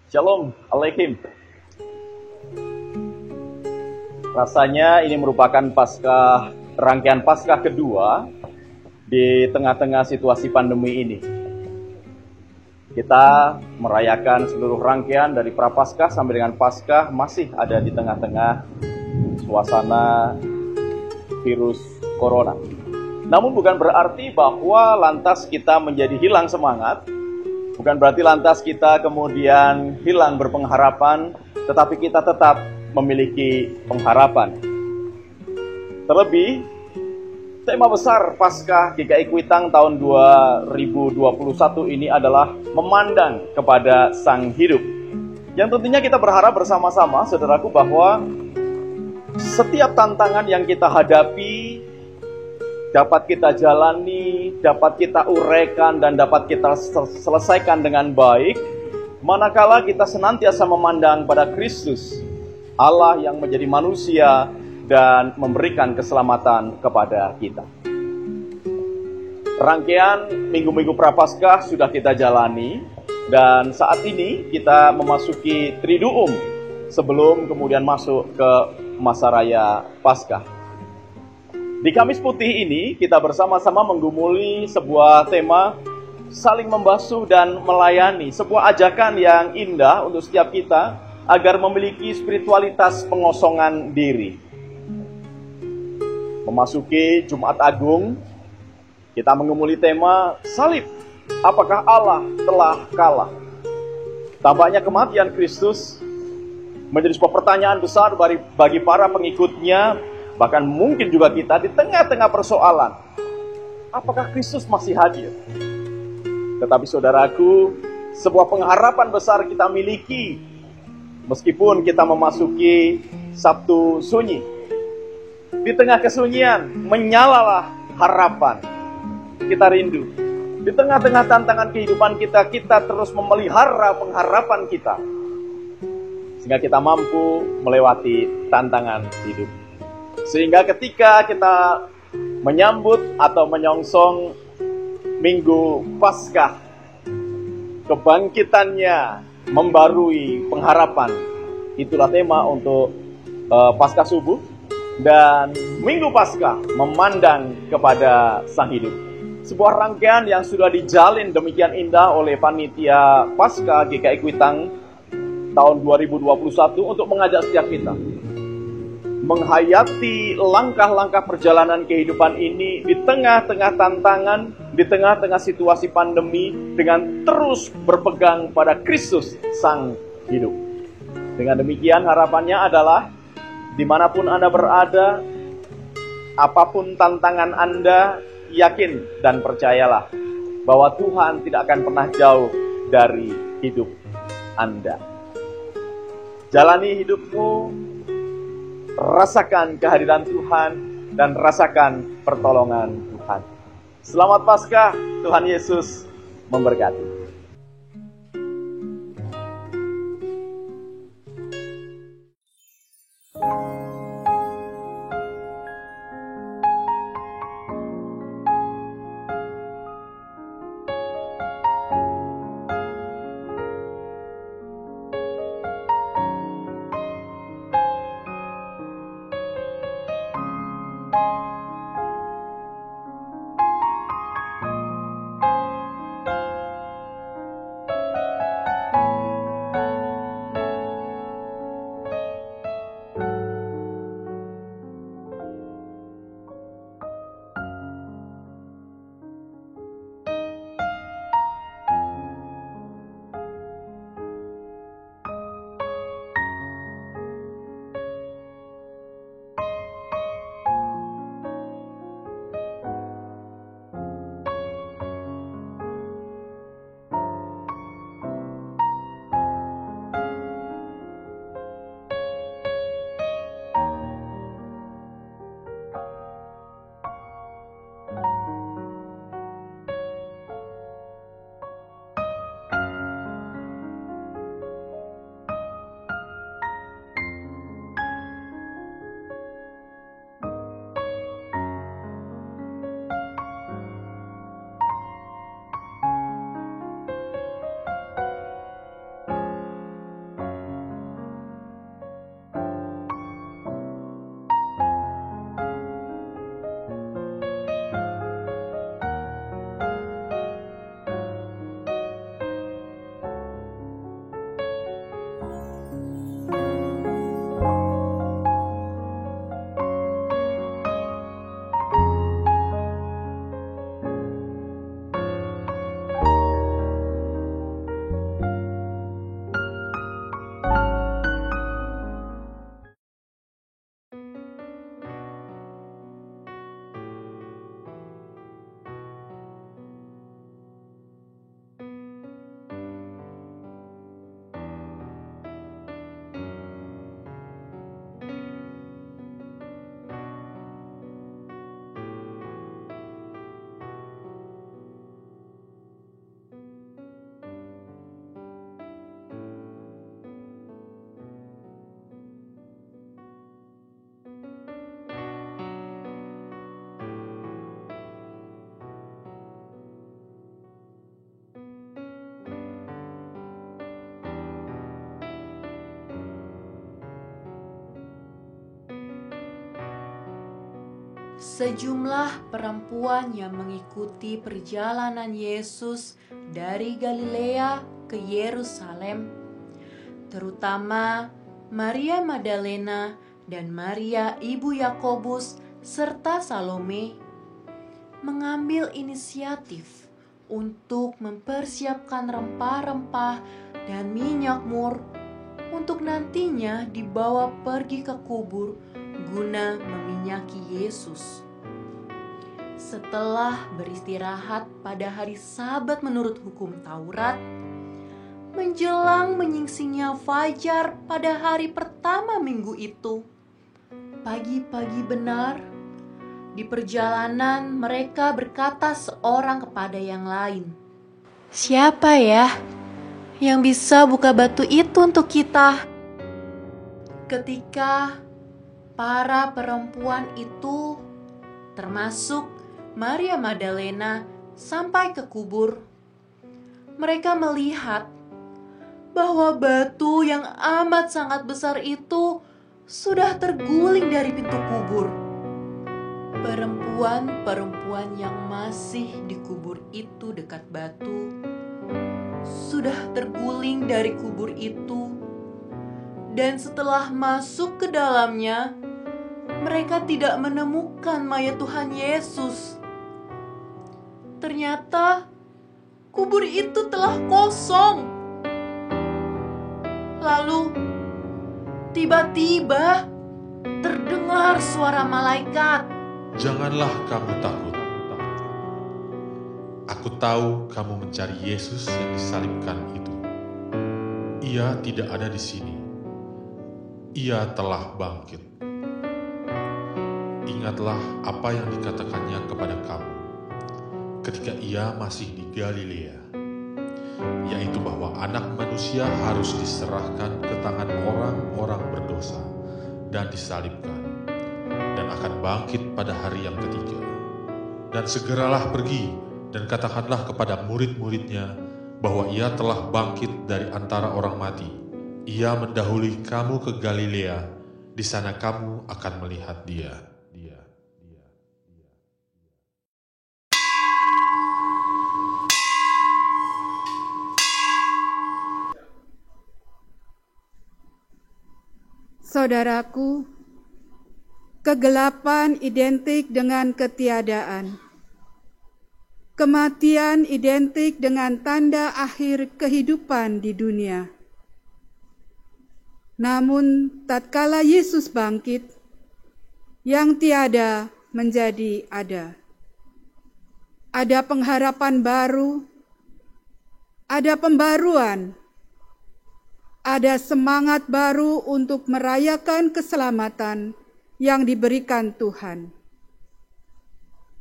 Shalom Aleichem. Rasanya ini merupakan rangkaian Paskah kedua di tengah-tengah situasi pandemi ini. Kita merayakan seluruh rangkaian dari Prapaskah sampai dengan Paskah masih ada di tengah-tengah suasana virus corona. Namun bukan berarti bahwa lantas kita menjadi hilang semangat. Bukan berarti lantas kita kemudian hilang berpengharapan, tetapi kita tetap memiliki pengharapan. Terlebih, tema besar Paskah GKI Kuitang tahun 2021 ini adalah memandang kepada Sang Hidup. Yang tentunya kita berharap bersama-sama, saudaraku, bahwa setiap tantangan yang kita hadapi dapat kita jalani, dapat kita uraikan, dan dapat kita selesaikan dengan baik, manakala kita senantiasa memandang pada Kristus, Allah yang menjadi manusia dan memberikan keselamatan kepada kita. Rangkaian minggu-minggu Prapaskah sudah kita jalani, dan saat ini kita memasuki Triduum sebelum kemudian masuk ke masa raya Paskah. Di Kamis Putih ini kita bersama-sama menggumuli sebuah tema saling membasuh dan melayani, sebuah ajakan yang indah untuk setiap kita agar memiliki spiritualitas pengosongan diri. Memasuki Jumat Agung, kita menggumuli tema salib. Apakah Allah telah kalah? Tampaknya kematian Kristus menjadi sebuah pertanyaan besar bagi para pengikutnya, bahkan mungkin juga kita di tengah-tengah persoalan. Apakah Kristus masih hadir? Tetapi saudaraku, sebuah pengharapan besar kita miliki, meskipun kita memasuki Sabtu Sunyi. Di tengah kesunyian, menyalalah harapan. Kita rindu. Di tengah-tengah tantangan kehidupan kita, kita terus memelihara pengharapan kita. Sehingga kita mampu melewati tantangan hidup. Sehingga ketika kita menyambut atau menyongsong Minggu Paskah, kebangkitannya membarui pengharapan. Itulah tema untuk Paskah Subuh. Dan Minggu Paskah memandang kepada Sang Hidup. Sebuah rangkaian yang sudah dijalin demikian indah oleh Panitia Paskah GKI Kuitang tahun 2021 untuk mengajak setiap kita menghayati langkah-langkah perjalanan kehidupan ini di tengah-tengah tantangan, di tengah-tengah situasi pandemi, dengan terus berpegang pada Kristus Sang Hidup. Dengan demikian harapannya adalah dimanapun Anda berada, apapun tantangan Anda, yakin dan percayalah bahwa Tuhan tidak akan pernah jauh dari hidup Anda. Jalani hidupmu, rasakan kehadiran Tuhan, dan rasakan pertolongan Tuhan. Selamat Paskah, Tuhan Yesus memberkati. Sejumlah perempuan yang mengikuti perjalanan Yesus dari Galilea ke Yerusalem, terutama Maria Magdalena dan Maria ibu Yakobus serta Salome, mengambil inisiatif untuk mempersiapkan rempah-rempah dan minyak mur untuk nantinya dibawa pergi ke kubur guna meminyaki Yesus. Setelah beristirahat pada hari Sabat menurut hukum Taurat, menjelang menyingsingnya fajar pada hari pertama minggu itu, pagi-pagi benar, di perjalanan mereka berkata seorang kepada yang lain, "Siapa ya yang bisa buka batu itu untuk kita?" Ketika para perempuan itu, termasuk Maria Magdalena, sampai ke kubur, mereka melihat bahwa batu yang amat sangat besar itu sudah terguling dari pintu kubur. Perempuan-perempuan yang masih dikubur itu dekat batu sudah terguling dari kubur itu, dan setelah masuk ke dalamnya, mereka tidak menemukan mayat Tuhan Yesus. Ternyata kubur itu telah kosong. Lalu tiba-tiba terdengar suara malaikat, "Janganlah kamu takut. Aku tahu kamu mencari Yesus yang disalibkan itu. Ia tidak ada di sini. Ia telah bangkit. Ingatlah apa yang dikatakannya kepada kamu ketika ia masih di Galilea, yaitu bahwa Anak Manusia harus diserahkan ke tangan orang-orang berdosa dan disalibkan, dan akan bangkit pada hari yang ketiga. Dan segeralah pergi dan katakanlah kepada murid-muridnya bahwa ia telah bangkit dari antara orang mati. Ia mendahului kamu ke Galilea, di sana kamu akan melihat dia." Saudaraku, kegelapan identik dengan ketiadaan. Kematian identik dengan tanda akhir kehidupan di dunia. Namun, tatkala Yesus bangkit, yang tiada menjadi ada. Ada pengharapan baru, ada pembaruan, ada semangat baru untuk merayakan keselamatan yang diberikan Tuhan.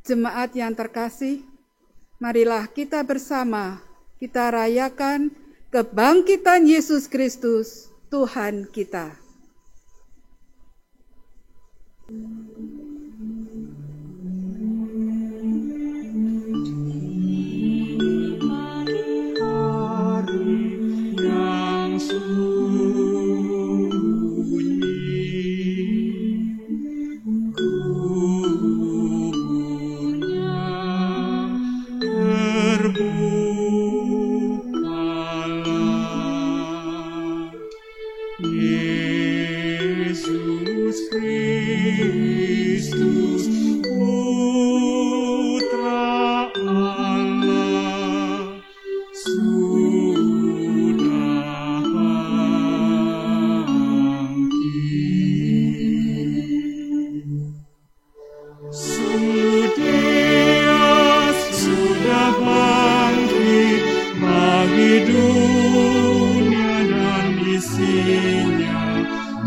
Jemaat yang terkasih, marilah kita bersama kita rayakan kebangkitan Yesus Kristus, Tuhan kita.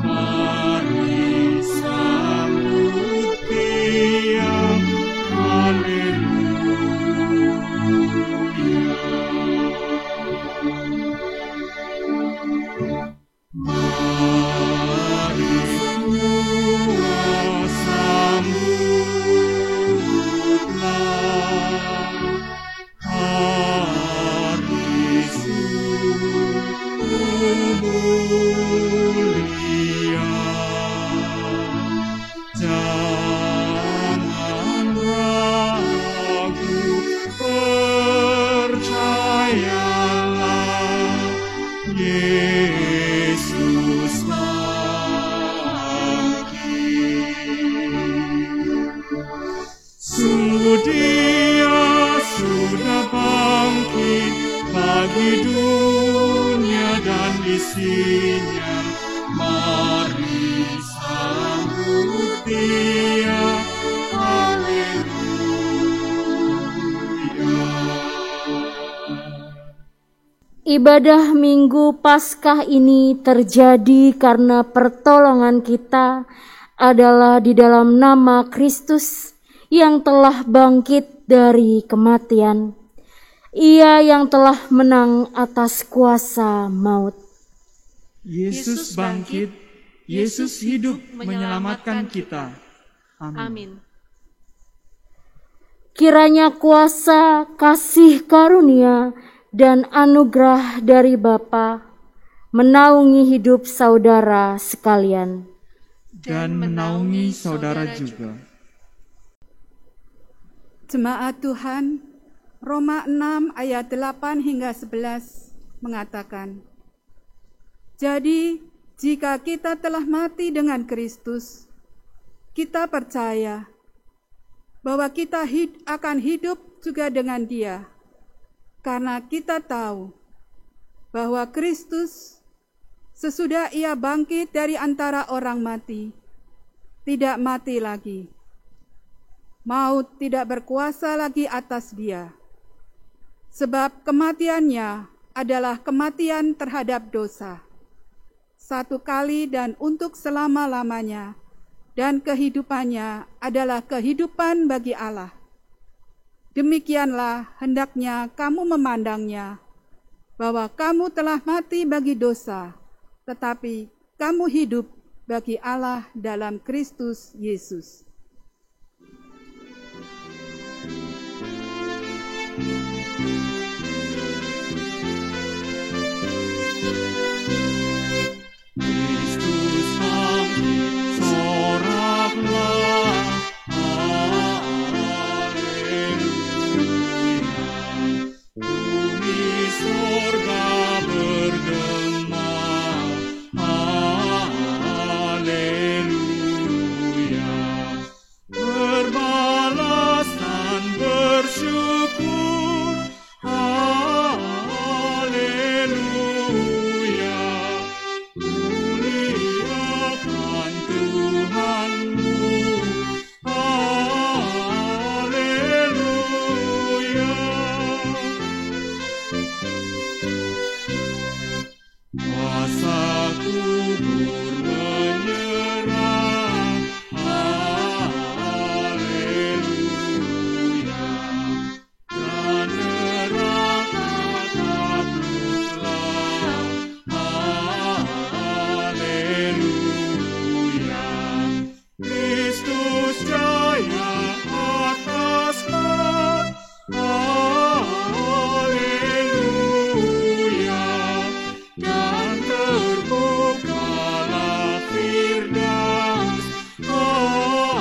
Mari sambut sisinya, mari sambut Dia. Ibadah Minggu Paskah ini terjadi karena pertolongan kita adalah di dalam nama Kristus yang telah bangkit dari kematian. Ia yang telah menang atas kuasa maut. Yesus bangkit, Yesus hidup menyelamatkan kita. Amin. Kiranya kuasa, kasih karunia, dan anugerah dari Bapa menaungi hidup saudara sekalian. Dan menaungi saudara juga. Jemaat Tuhan, Roma 6 ayat 8 hingga 11 mengatakan, jadi jika kita telah mati dengan Kristus, kita percaya bahwa kita akan hidup juga dengan Dia. Karena kita tahu bahwa Kristus sesudah Ia bangkit dari antara orang mati, tidak mati lagi. Maut tidak berkuasa lagi atas Dia. Sebab kematiannya adalah kematian terhadap dosa. Satu kali dan untuk selama-lamanya, dan kehidupannya adalah kehidupan bagi Allah. Demikianlah hendaknya kamu memandangnya, bahwa kamu telah mati bagi dosa, tetapi kamu hidup bagi Allah dalam Kristus Yesus. Kristus bangkit, soraklah. Bumi sorga bergema, haleluya. Berbalas dan bersyukur, haleluya. Muliakan Tuhanmu, haleluya. Kuasa kubur menyerah, haleluya. Dan neraka takluklah, haleluya. Kristus jaya atas maut, haleluya. Dan terbukalah Firdaus, haleluya.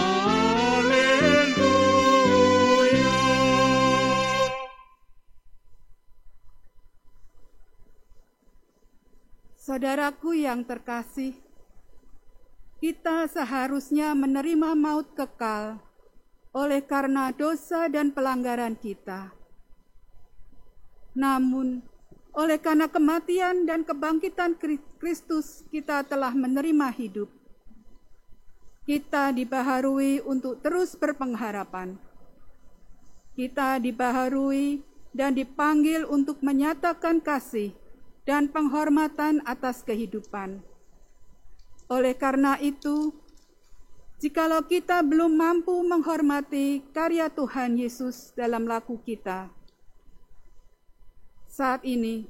Saudaraku yang terkasih, kita seharusnya menerima maut kekal oleh karena dosa dan pelanggaran kita. Namun, oleh karena kematian dan kebangkitan Kristus, kita telah menerima hidup. Kita dibaharui untuk terus berpengharapan. Kita dibaharui dan dipanggil untuk menyatakan kasih dan penghormatan atas kehidupan. Oleh karena itu, jikalau kita belum mampu menghormati karya Tuhan Yesus dalam laku kita, saat ini,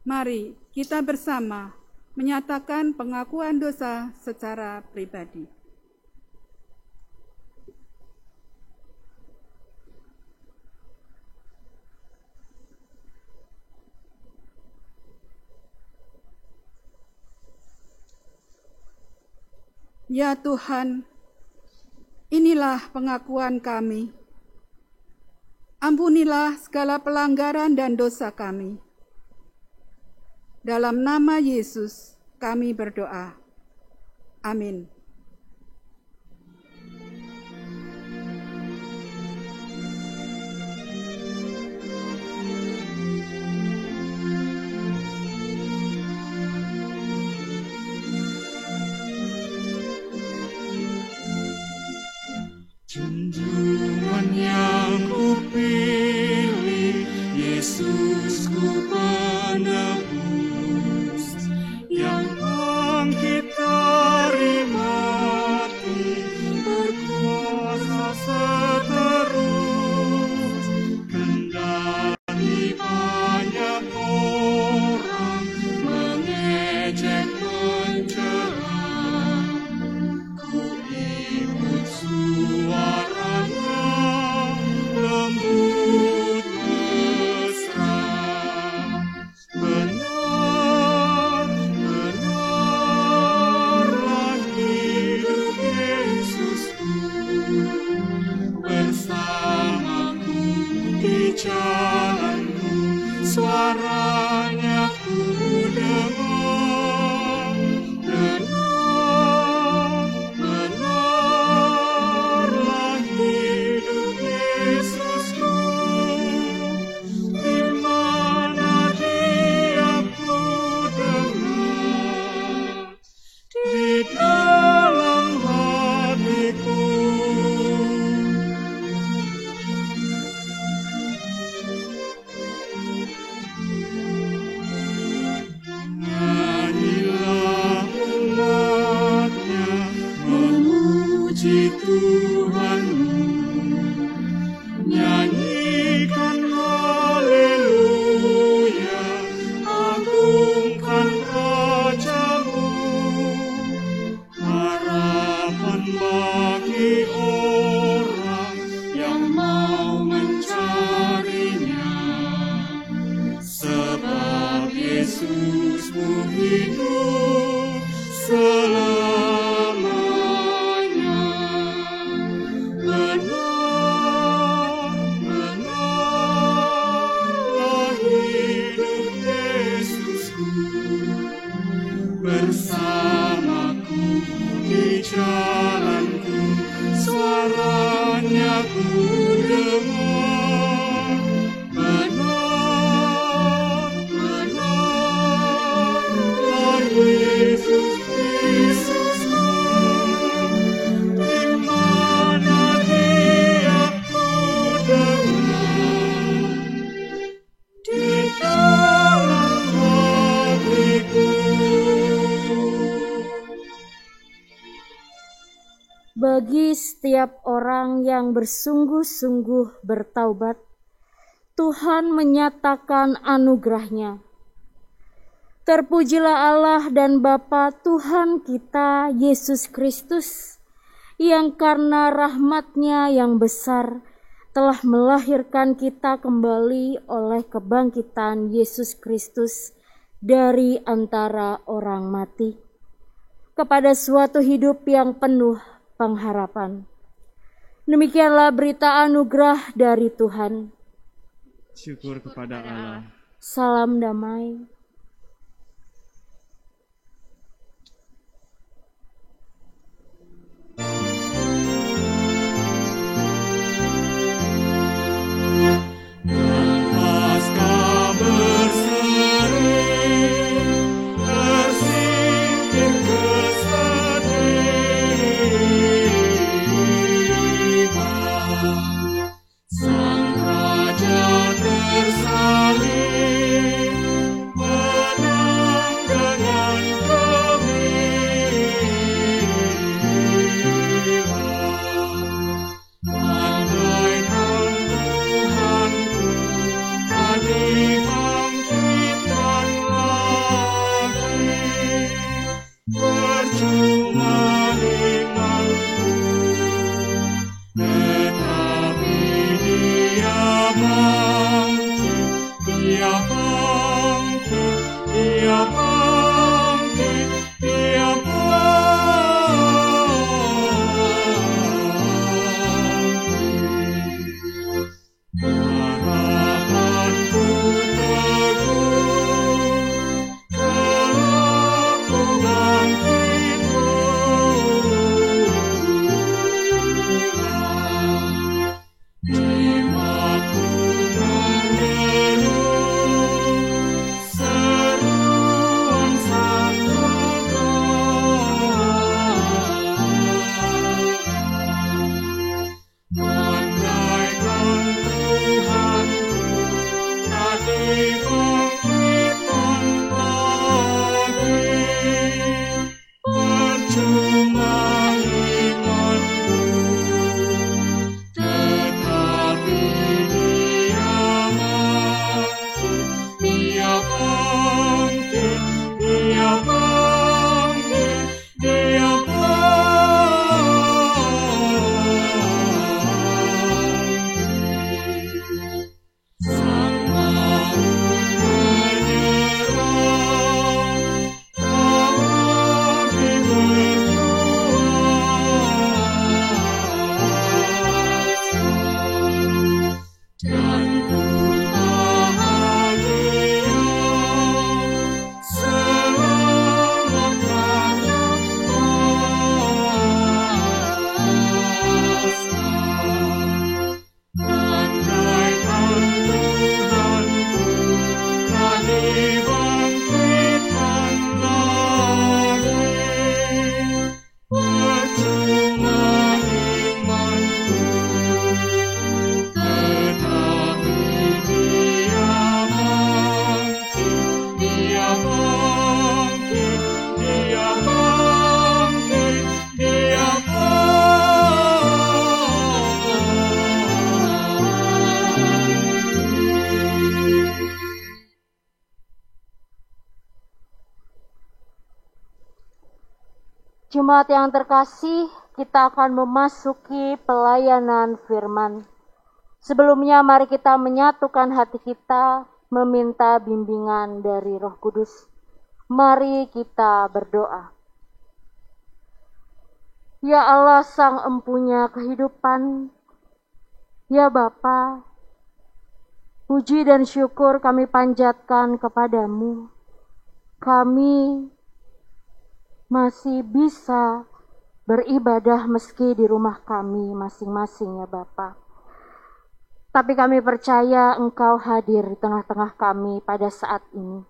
mari kita bersama menyatakan pengakuan dosa secara pribadi. Ya Tuhan, inilah pengakuan kami. Ampunilah segala pelanggaran dan dosa kami. Dalam nama Yesus kami berdoa. Amin. hidup selamanya. Benar-benarlah hidup Yesusku, bersamaku di jalanku, suaranya ku dengar. Benar-benarlah Yesus Kristusku, di mana Dia ku dengar, di dalam hatiku. Bagi setiap orang yang bersungguh-sungguh bertaubat, Tuhan menyatakan anugerah-Nya. Terpujilah Allah dan Bapa Tuhan kita Yesus Kristus, yang karena rahmat-Nya yang besar telah melahirkan kita kembali oleh kebangkitan Yesus Kristus dari antara orang mati, kepada suatu hidup yang penuh pengharapan. Demikianlah berita anugerah dari Tuhan. Syukur kepada Allah. Salam damai. Pasca berseri, tersingkir kesedihan. Sang Raja tersalib, menang dengan gemilang. Andaikan Tuhanku tak dibangkitkan lagi, percuma imanku. Tetapi Dia bangkit, Dia bangkit, Dia bangkit, Dia bangkit. Harapanku teguh, kelak ku bangkit pulang. Jiwaku mengeluh seruan Sang Penggawa. Andaikan Tuhanku tak dibangkitkan lagi, percuma imanku. Tetapi Dia bangkit, Dia bangkit, Dia bangkit, Dia bangkit. Sang maut menyerah, tak lagi berkuasa, dan ku bahagia selama Raja kuasa. Andaikan Tuhanku tak dibangkitkan lagi, percuma imanku. Tetapi Dia bangkit, Dia bangkit, Dia bangkit, Dia bangkit. Jemaat yang terkasih, kita akan memasuki pelayanan firman. Sebelumnya mari kita menyatukan hati kita, meminta bimbingan dari Roh Kudus. Mari kita berdoa. Ya Allah Sang Empunya kehidupan, ya Bapa, puji dan syukur kami panjatkan kepadamu. Kami masih bisa beribadah meski di rumah kami masing-masing ya Bapa. Tapi kami percaya Engkau hadir di tengah-tengah kami pada saat ini.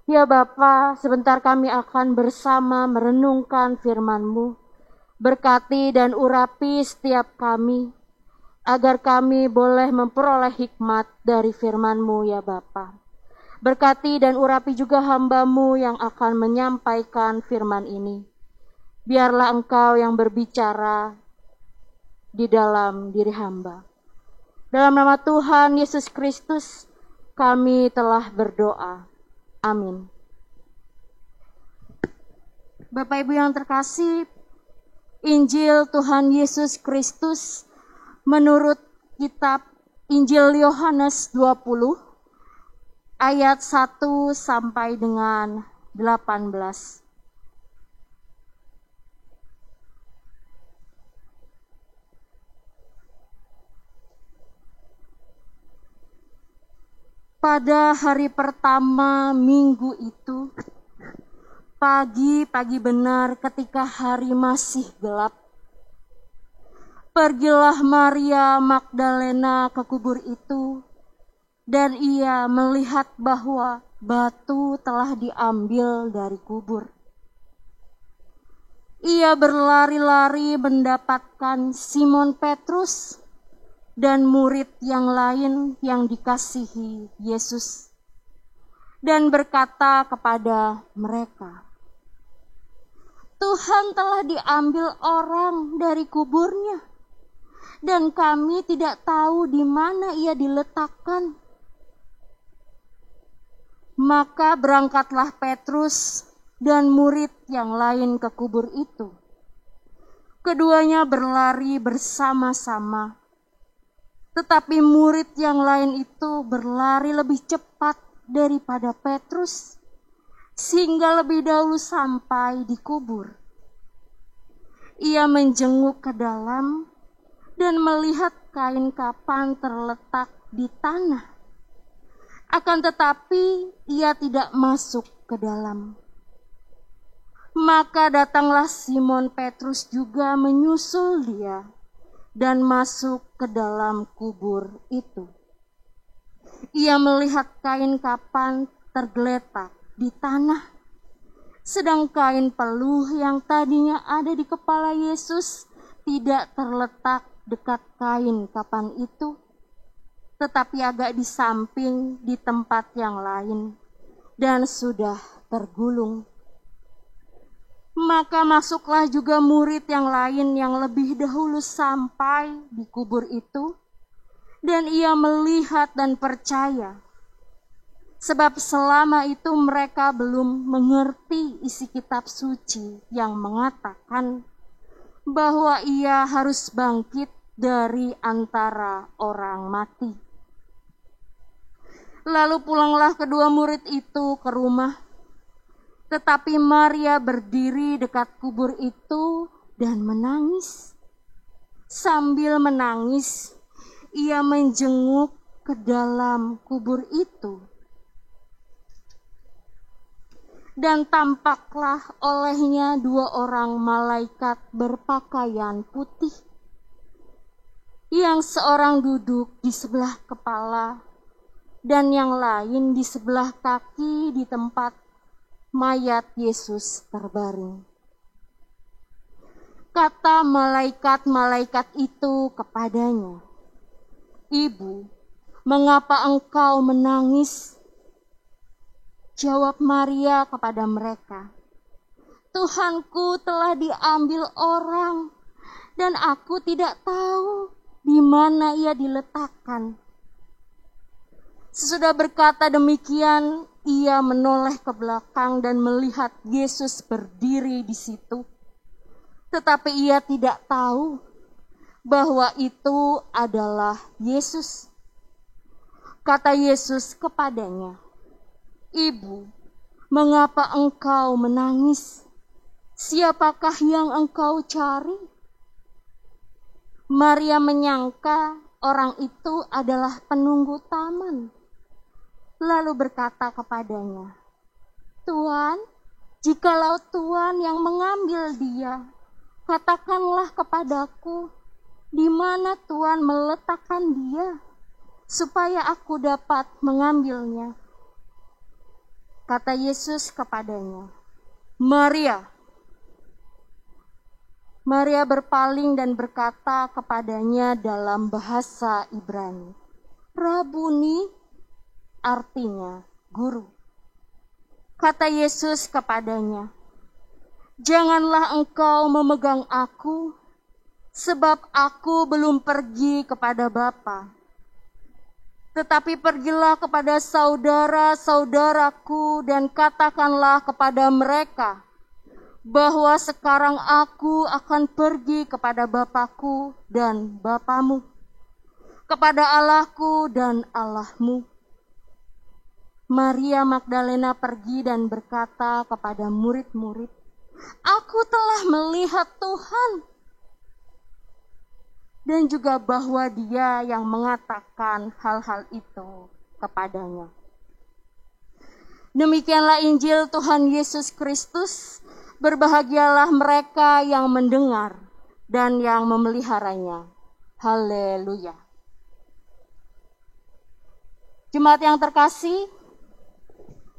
Ya Bapa, sebentar kami akan bersama merenungkan firman-Mu. Berkati dan urapi setiap kami, agar kami boleh memperoleh hikmat dari firman-Mu ya Bapa. Berkati dan urapi juga hamba-Mu yang akan menyampaikan firman ini. Biarlah Engkau yang berbicara di dalam diri hamba. Dalam nama Tuhan Yesus Kristus, kami telah berdoa. Amin. Bapak Ibu yang terkasih, Injil Tuhan Yesus Kristus menurut kitab Injil Yohanes 20 ayat 1 sampai dengan 18. Pada hari pertama minggu itu, pagi benar ketika hari masih gelap, pergilah Maria Magdalena ke kubur itu, dan ia melihat bahwa batu telah diambil dari kubur. Ia berlari-lari mendapatkan Simon Petrus dan murid yang lain yang dikasihi Yesus, dan berkata kepada mereka, Tuhan telah diambil orang dari kuburnya, dan kami tidak tahu di mana ia diletakkan. Maka berangkatlah Petrus dan murid yang lain ke kubur itu. Keduanya berlari bersama-sama, tetapi murid yang lain itu berlari lebih cepat daripada Petrus, sehingga lebih dahulu sampai di kubur. Ia menjenguk ke dalam dan melihat kain kapan terletak di tanah. Akan tetapi ia tidak masuk ke dalam. Maka datanglah Simon Petrus juga menyusul dia dan masuk ke dalam kubur itu. Ia melihat kain kapan tergeletak di tanah, sedang kain peluh yang tadinya ada di kepala Yesus tidak terletak dekat kain kapan itu, tetapi agak di samping di tempat yang lain dan sudah tergulung. Maka masuklah juga murid yang lain yang lebih dahulu sampai di kubur itu, dan ia melihat dan percaya. Sebab selama itu mereka belum mengerti isi kitab suci yang mengatakan bahwa ia harus bangkit dari antara orang mati. Lalu pulanglah kedua murid itu ke rumah, tetapi Maria berdiri dekat kubur itu dan menangis. Sambil menangis, ia menjenguk ke dalam kubur itu. Dan tampaklah olehnya dua orang malaikat berpakaian putih, yang seorang duduk di sebelah kepala dan yang lain di sebelah kaki di tempat mayat Yesus terbaring. Kata malaikat-malaikat itu kepadanya, Ibu, mengapa engkau menangis? Jawab Maria kepada mereka, Tuhanku telah diambil orang, dan aku tidak tahu di mana ia diletakkan. Sesudah berkata demikian, ia menoleh ke belakang dan melihat Yesus berdiri di situ. Tetapi ia tidak tahu bahwa itu adalah Yesus. Kata Yesus kepadanya, Ibu, Mengapa engkau menangis? Siapakah yang engkau cari? Maria menyangka orang itu adalah penunggu taman. Lalu berkata kepadanya, "Tuan, jikalau Tuan yang mengambil dia, katakanlah kepadaku, di mana Tuan meletakkan dia, supaya aku dapat mengambilnya." Kata Yesus kepadanya, "Maria." Maria berpaling dan berkata kepadanya dalam bahasa Ibrani, "Rabuni," artinya guru. Kata Yesus kepadanya, "Janganlah engkau memegang aku, sebab aku belum pergi kepada Bapa. Tetapi pergilah kepada saudara-saudaraku dan katakanlah kepada mereka bahwa sekarang aku akan pergi kepada Bapakku dan Bapamu, kepada Allahku dan Allahmu." Maria Magdalena pergi dan berkata kepada murid-murid, "Aku telah melihat Tuhan." Dan juga bahwa Dia yang mengatakan hal-hal itu kepadanya. Demikianlah Injil Tuhan Yesus Kristus. Berbahagialah mereka yang mendengar dan yang memeliharanya. Haleluya. Jemaat yang terkasih,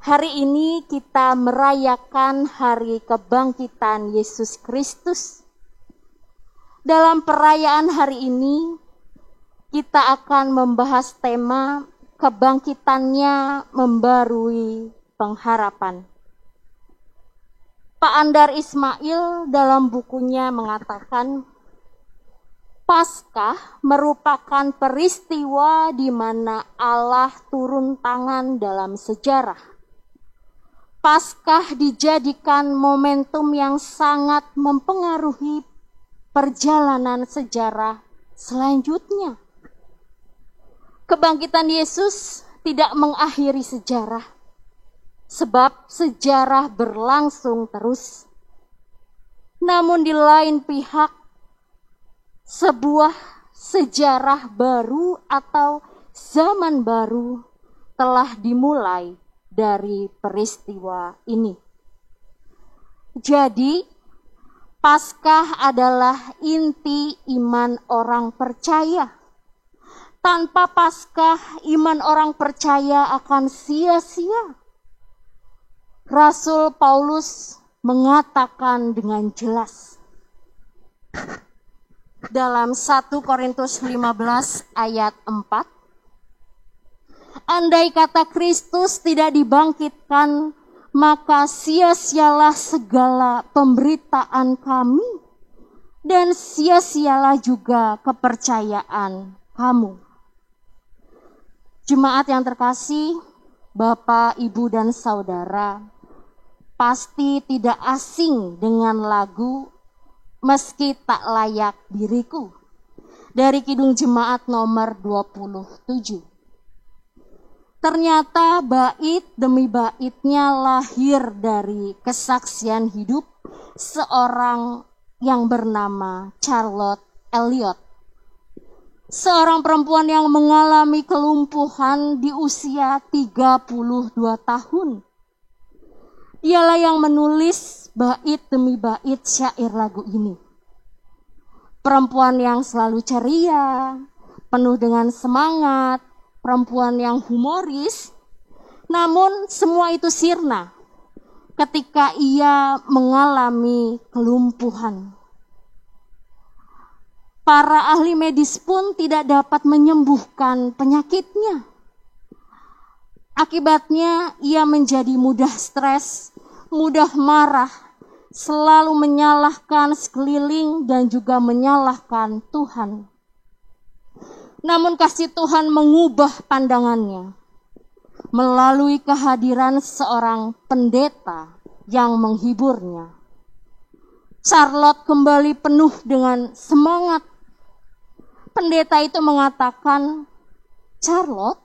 hari ini kita merayakan hari kebangkitan Yesus Kristus. Dalam perayaan hari ini, kita akan membahas tema kebangkitannya membarui pengharapan. Pak Andar Ismail dalam bukunya mengatakan, Paskah merupakan peristiwa di mana Allah turun tangan dalam sejarah. Paskah dijadikan momentum yang sangat mempengaruhi perjalanan sejarah selanjutnya. Kebangkitan Yesus tidak mengakhiri sejarah, sebab sejarah berlangsung terus. Namun di lain pihak, sebuah sejarah baru atau zaman baru telah dimulai dari peristiwa ini. Jadi, Paskah adalah inti iman orang percaya. Tanpa Paskah, iman orang percaya akan sia-sia. Rasul Paulus mengatakan dengan jelas dalam 1 Korintus 15 ayat 4, andai kata Kristus tidak dibangkitkan, maka sia-sialah segala pemberitaan kami dan sia-sialah juga kepercayaan kamu. Jemaat yang terkasih, Bapak, Ibu, dan Saudara, pasti tidak asing dengan lagu Meski Tak Layak Diriku dari Kidung Jemaat nomor 27. Ternyata bait demi baitnya lahir dari kesaksian hidup seorang yang bernama Charlotte Elliott. Seorang perempuan yang mengalami kelumpuhan di usia 32 tahun. Dialah yang menulis bait demi bait syair lagu ini. Perempuan yang selalu ceria, penuh dengan semangat, perempuan yang humoris, namun semua itu sirna ketika ia mengalami kelumpuhan. Para ahli medis pun tidak dapat menyembuhkan penyakitnya. Akibatnya ia menjadi mudah stres, mudah marah, selalu menyalahkan sekeliling dan juga menyalahkan Tuhan. Namun kasih Tuhan mengubah pandangannya melalui kehadiran seorang pendeta yang menghiburnya. Charlotte kembali penuh dengan semangat. Pendeta itu mengatakan, "Charlotte,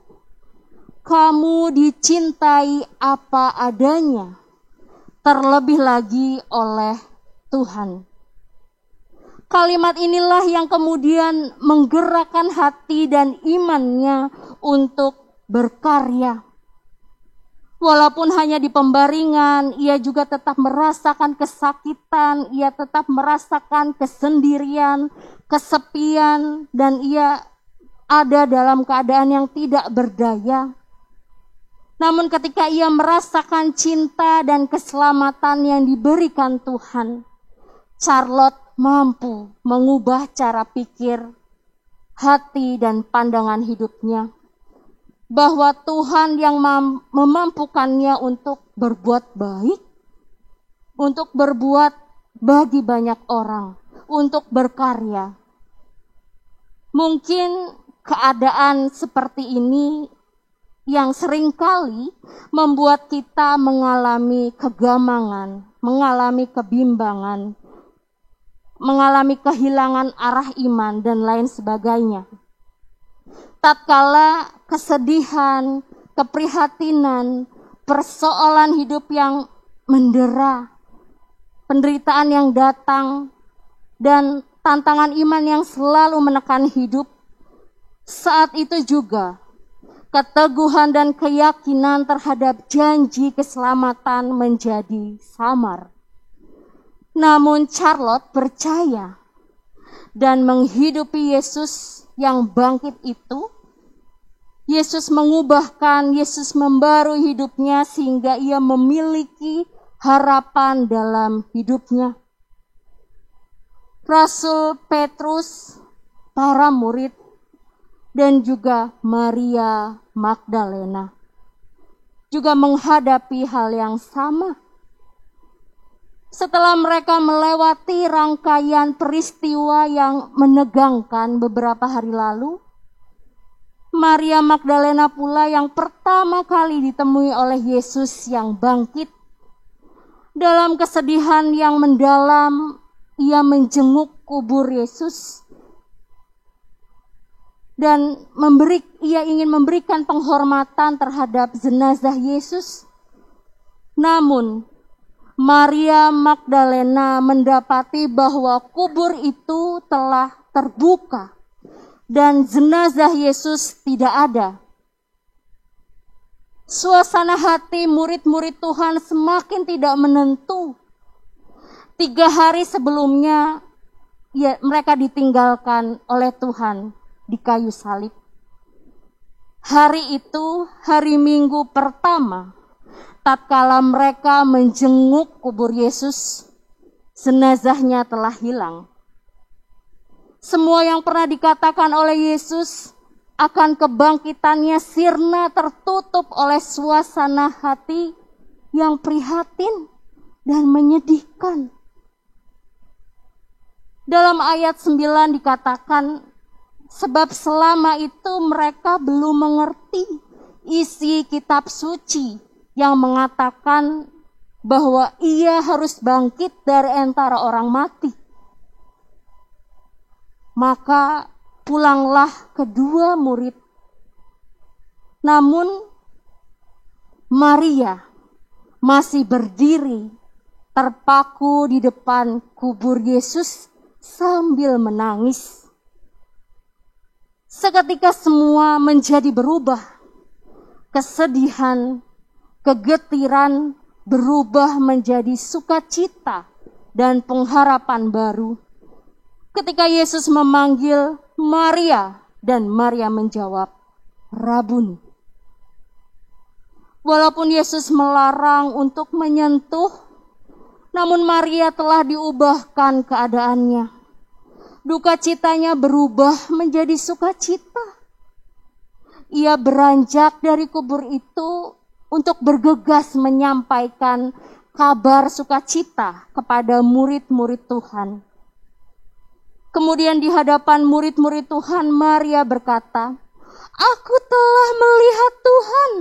kamu dicintai apa adanya, terlebih lagi oleh Tuhan. Kalimat inilah yang kemudian menggerakkan hati dan imannya untuk berkarya. Walaupun hanya di pembaringan, ia juga tetap merasakan kesakitan, ia tetap merasakan kesendirian, kesepian, dan ia ada dalam keadaan yang tidak berdaya. Namun ketika ia merasakan cinta dan keselamatan yang diberikan Tuhan, Charlotte mampu mengubah cara pikir, hati, dan pandangan hidupnya. Bahwa Tuhan yang memampukannya untuk berbuat baik, untuk berbuat bagi banyak orang, untuk berkarya. Mungkin keadaan seperti ini yang seringkali membuat kita mengalami kegamangan, mengalami kebimbangan, mengalami kehilangan arah iman, dan lain sebagainya. Tatkala kesedihan, keprihatinan, persoalan hidup yang mendera, penderitaan yang datang, dan tantangan iman yang selalu menekan hidup, saat itu juga keteguhan dan keyakinan terhadap janji keselamatan menjadi samar. Namun Charlotte percaya dan menghidupi Yesus yang bangkit itu. Yesus mengubahkan, Yesus membarui hidupnya sehingga ia memiliki harapan dalam hidupnya. Rasul Petrus, para murid, dan juga Maria Magdalena juga menghadapi hal yang sama. Setelah mereka melewati rangkaian peristiwa yang menegangkan beberapa hari lalu, Maria Magdalena pula yang pertama kali ditemui oleh Yesus yang bangkit. Dalam kesedihan yang mendalam, ia menjenguk kubur Yesus dan ia ingin memberikan penghormatan terhadap jenazah Yesus. Namun Maria Magdalena mendapati bahwa kubur itu telah terbuka dan jenazah Yesus tidak ada. Suasana hati murid-murid Tuhan semakin tidak menentu. 3 hari sebelumnya mereka ditinggalkan oleh Tuhan di kayu salib. Hari itu, hari Minggu pertama, tatkala mereka menjenguk kubur Yesus, jenazahnya telah hilang. Semua yang pernah dikatakan oleh Yesus akan kebangkitannya sirna tertutup oleh suasana hati yang prihatin dan menyedihkan. Dalam ayat 9 dikatakan, sebab selama itu mereka belum mengerti isi kitab suci yang mengatakan bahwa ia harus bangkit dari antara orang mati. Maka pulanglah kedua murid. Namun Maria masih berdiri terpaku di depan kubur Yesus sambil menangis. Seketika semua menjadi berubah. Kesedihan, kegetiran berubah menjadi sukacita dan pengharapan baru. Ketika Yesus memanggil Maria dan Maria menjawab, Rabuni. Walaupun Yesus melarang untuk menyentuh, namun Maria telah diubahkan keadaannya. Duka citanya berubah menjadi sukacita. Ia beranjak dari kubur itu untuk bergegas menyampaikan kabar sukacita kepada murid-murid Tuhan. Kemudian di hadapan murid-murid Tuhan, Maria berkata, "Aku telah melihat Tuhan."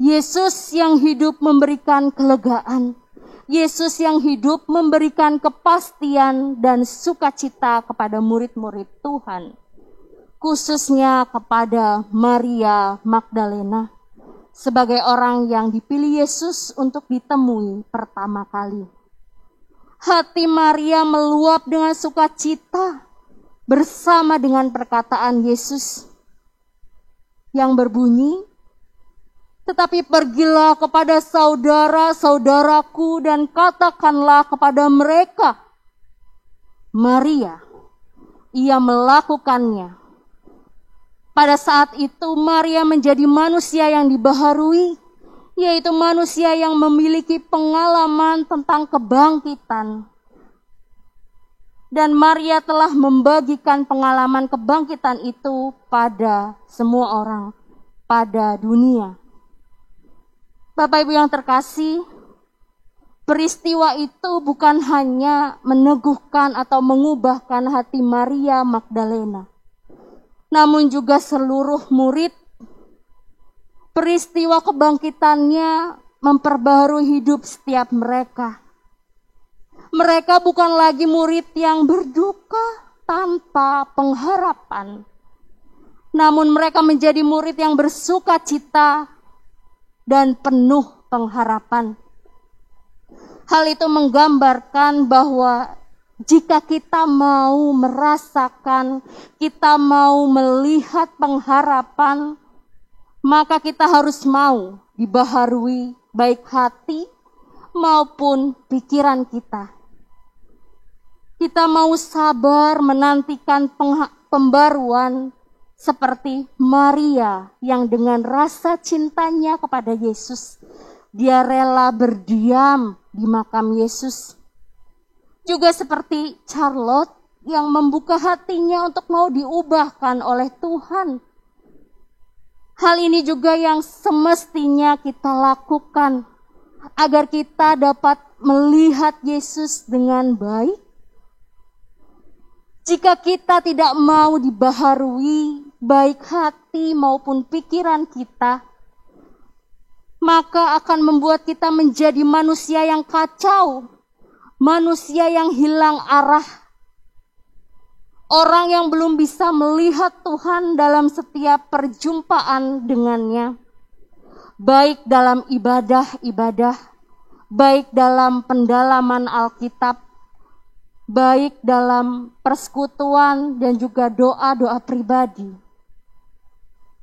Yesus yang hidup memberikan kelegaan. Yesus yang hidup memberikan kepastian dan sukacita kepada murid-murid Tuhan. khususnya kepada Maria Magdalena sebagai orang yang dipilih Yesus untuk ditemui pertama kali. Hati Maria meluap dengan sukacita bersama dengan perkataan Yesus yang berbunyi, "Tetapi pergilah kepada saudara-saudaraku dan katakanlah kepada mereka." Maria, ia melakukannya. Pada saat itu Maria menjadi manusia yang dibaharui, yaitu manusia yang memiliki pengalaman tentang kebangkitan. Dan Maria telah membagikan pengalaman kebangkitan itu pada semua orang, pada dunia. Bapak Ibu yang terkasih, peristiwa itu bukan hanya meneguhkan atau mengubahkan hati Maria Magdalena, namun juga seluruh murid. Peristiwa kebangkitannya memperbaharui hidup setiap mereka. Mereka bukan lagi murid yang berduka tanpa pengharapan, namun mereka menjadi murid yang bersuka cita dan penuh pengharapan. Hal itu menggambarkan bahwa jika kita mau merasakan, kita mau melihat pengharapan, maka kita harus mau dibaharui baik hati maupun pikiran kita. Kita mau sabar menantikan pembaruan seperti Maria yang dengan rasa cintanya kepada Yesus, dia rela berdiam di makam Yesus. Juga seperti Charlotte yang membuka hatinya untuk mau diubahkan oleh Tuhan. Hal ini juga yang semestinya kita lakukan agar kita dapat melihat Yesus dengan baik. Jika kita tidak mau dibaharui baik hati maupun pikiran kita, maka akan membuat kita menjadi manusia yang kacau, manusia yang hilang arah, orang yang belum bisa melihat Tuhan dalam setiap perjumpaan dengannya, baik dalam ibadah-ibadah, baik dalam pendalaman Alkitab, baik dalam persekutuan dan juga doa-doa pribadi.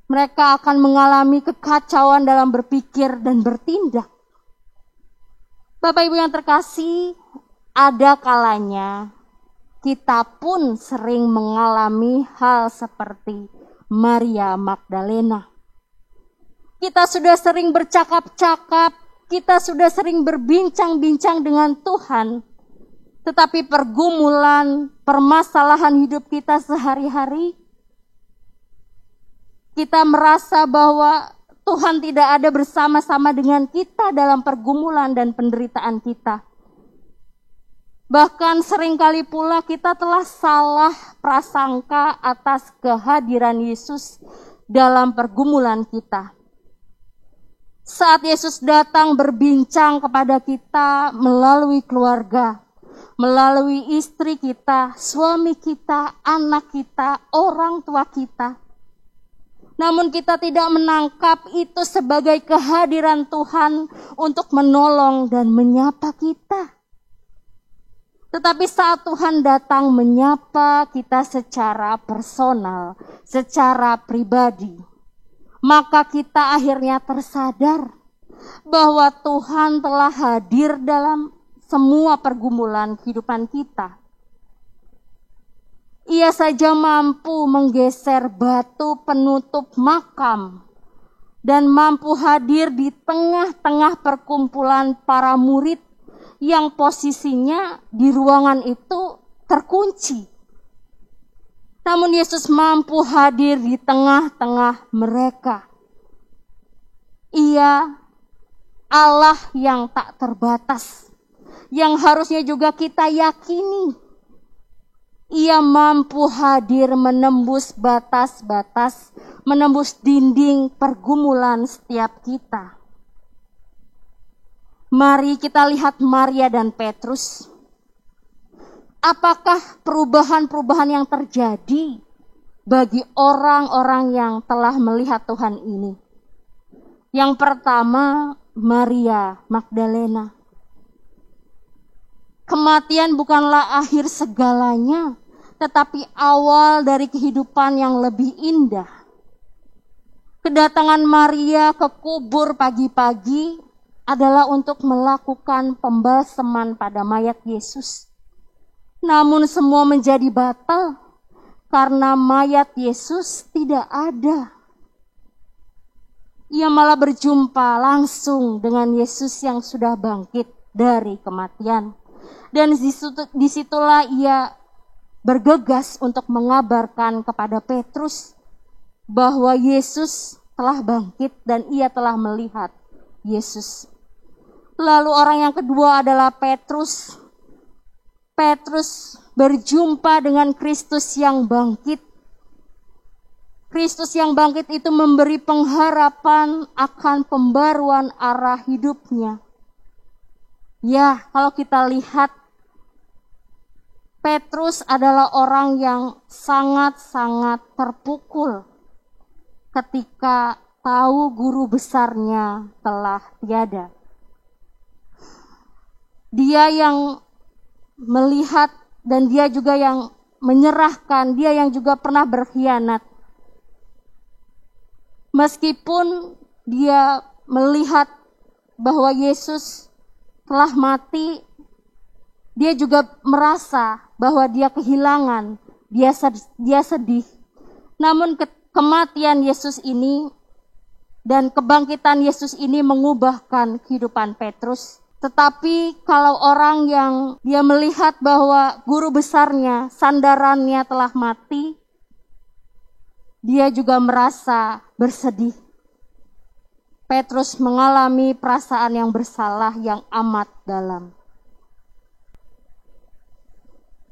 Mereka akan mengalami kekacauan dalam berpikir dan bertindak. Bapak Ibu yang terkasih, ada kalanya kita pun sering mengalami hal seperti Maria Magdalena. Kita sudah sering bercakap-cakap, kita sudah sering berbincang-bincang dengan Tuhan, tetapi pergumulan, permasalahan hidup kita sehari-hari, kita merasa bahwa Tuhan tidak ada bersama-sama dengan kita dalam pergumulan dan penderitaan kita. Bahkan seringkali pula kita telah salah prasangka atas kehadiran Yesus dalam pergumulan kita. Saat Yesus datang berbincang kepada kita melalui keluarga, melalui istri kita, suami kita, anak kita, orang tua kita. Namun kita tidak menangkap itu sebagai kehadiran Tuhan untuk menolong dan menyapa kita. Tetapi saat Tuhan datang menyapa kita secara personal, secara pribadi, maka kita akhirnya tersadar bahwa Tuhan telah hadir dalam semua pergumulan kehidupan kita. Ia saja mampu menggeser batu penutup makam dan mampu hadir di tengah-tengah perkumpulan para murid yang posisinya di ruangan itu terkunci. Namun Yesus mampu hadir di tengah-tengah mereka. Ia Allah yang tak terbatas, yang harusnya juga kita yakini. Ia mampu hadir menembus batas-batas, menembus dinding pergumulan setiap kita. Mari kita lihat Maria dan Petrus. Apakah perubahan-perubahan yang terjadi bagi orang-orang yang telah melihat Tuhan ini. Yang pertama, Maria Magdalena. Kematian bukanlah akhir segalanya, tetapi awal dari kehidupan yang lebih indah. Kedatangan Maria ke kubur pagi-pagi adalah untuk melakukan pembalseman pada mayat Yesus. Namun semua menjadi batal karena mayat Yesus tidak ada. Ia malah berjumpa langsung dengan Yesus yang sudah bangkit dari kematian. Dan disitulah ia bergegas untuk mengabarkan kepada Petrus bahwa Yesus telah bangkit dan ia telah melihat Yesus. Lalu orang yang kedua adalah Petrus. Petrus berjumpa dengan Kristus yang bangkit. Kristus yang bangkit itu memberi pengharapan akan pembaruan arah hidupnya. Ya, kalau kita lihat, Petrus adalah orang yang sangat-sangat terpukul ketika tahu guru besarnya telah tiada. Dia yang melihat dan dia juga yang menyerahkan, dia yang juga pernah berkhianat. Meskipun dia melihat bahwa Yesus telah mati, dia juga merasa bahwa dia kehilangan, dia sedih. Namun kematian Yesus ini dan kebangkitan Yesus ini mengubahkan kehidupan Petrus. Tetapi kalau orang yang dia melihat bahwa guru besarnya, sandarannya telah mati, dia juga merasa bersedih. Petrus mengalami perasaan yang bersalah yang amat dalam.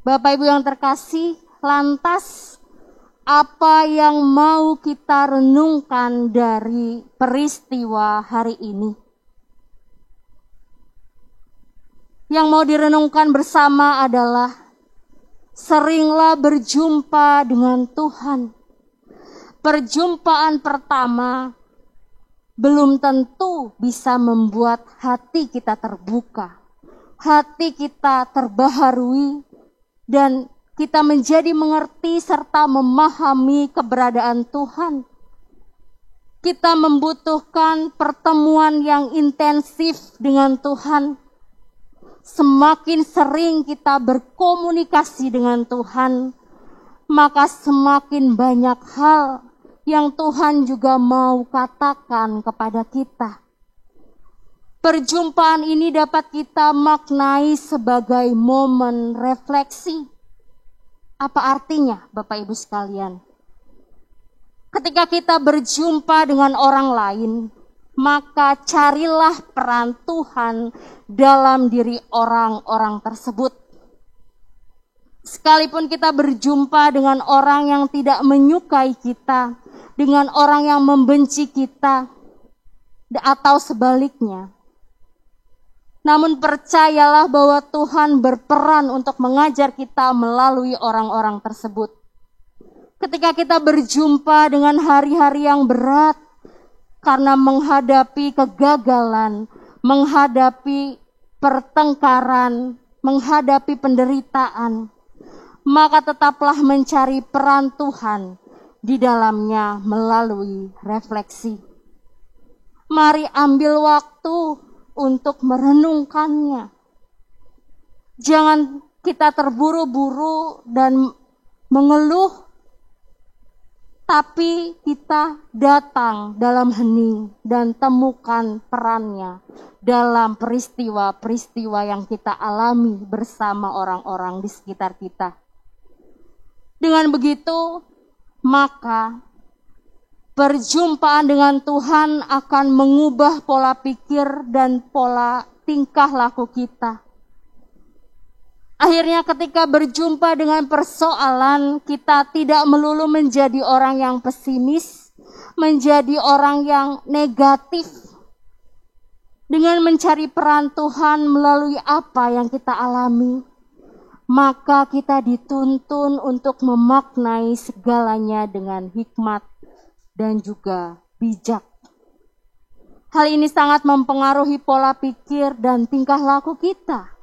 Bapak Ibu yang terkasih, lantas apa yang mau kita renungkan dari peristiwa hari ini? Yang mau direnungkan bersama adalah seringlah berjumpa dengan Tuhan. Perjumpaan pertama belum tentu bisa membuat hati kita terbuka, hati kita terbaharui, dan kita menjadi mengerti serta memahami keberadaan Tuhan. Kita membutuhkan pertemuan yang intensif dengan Tuhan. Semakin sering kita berkomunikasi dengan Tuhan, maka semakin banyak hal yang Tuhan juga mau katakan kepada kita. Perjumpaan ini dapat kita maknai sebagai momen refleksi. Apa artinya, Bapak Ibu sekalian? Ketika kita berjumpa dengan orang lain, maka carilah peran Tuhan dalam diri orang-orang tersebut. Sekalipun kita berjumpa dengan orang yang tidak menyukai kita, dengan orang yang membenci kita, atau sebaliknya. Namun percayalah bahwa Tuhan berperan untuk mengajar kita melalui orang-orang tersebut. Ketika kita berjumpa dengan hari-hari yang berat, karena menghadapi kegagalan, menghadapi pertengkaran, menghadapi penderitaan, maka tetaplah mencari peran Tuhan di dalamnya melalui refleksi. Mari ambil waktu untuk merenungkannya. Jangan kita terburu-buru dan mengeluh, tapi kita datang dalam hening dan temukan perannya dalam peristiwa-peristiwa yang kita alami bersama orang-orang di sekitar kita. Dengan begitu, maka perjumpaan dengan Tuhan akan mengubah pola pikir dan pola tingkah laku kita. Akhirnya ketika berjumpa dengan persoalan, kita tidak melulu menjadi orang yang pesimis, menjadi orang yang negatif. Dengan mencari peran Tuhan melalui apa yang kita alami, maka kita dituntun untuk memaknai segalanya dengan hikmat dan juga bijak. Hal ini sangat mempengaruhi pola pikir dan tingkah laku kita.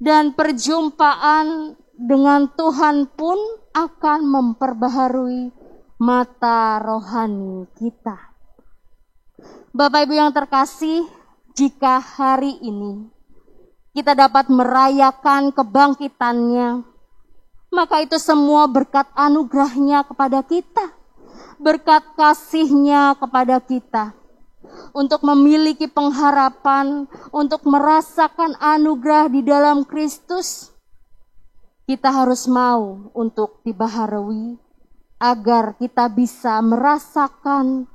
Dan perjumpaan dengan Tuhan pun akan memperbaharui mata rohani kita. Bapak Ibu yang terkasih, jika hari ini kita dapat merayakan kebangkitannya, maka itu semua berkat anugerahnya kepada kita, berkat kasihnya kepada kita, untuk memiliki pengharapan, untuk merasakan anugerah di dalam Kristus. Kita harus mau untuk dibaharui, agar kita bisa merasakan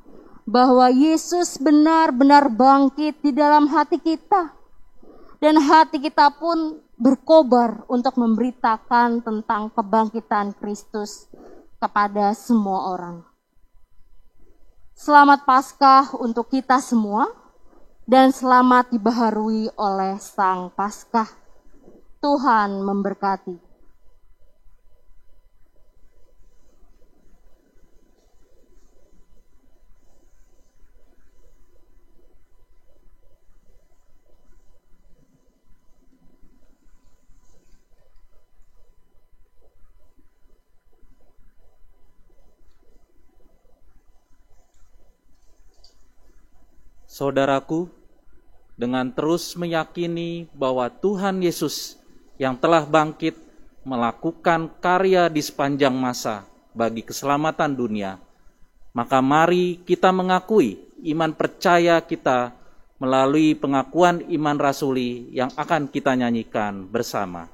bahwa Yesus benar-benar bangkit di dalam hati kita. Dan hati kita pun berkobar untuk memberitakan tentang kebangkitan Kristus kepada semua orang. Selamat Paskah untuk kita semua, dan selamat dibaharui oleh Sang Paskah. Tuhan memberkati. Saudaraku, dengan terus meyakini bahwa Tuhan Yesus yang telah bangkit melakukan karya di sepanjang masa bagi keselamatan dunia, maka mari kita mengakui iman percaya kita melalui pengakuan iman rasuli yang akan kita nyanyikan bersama.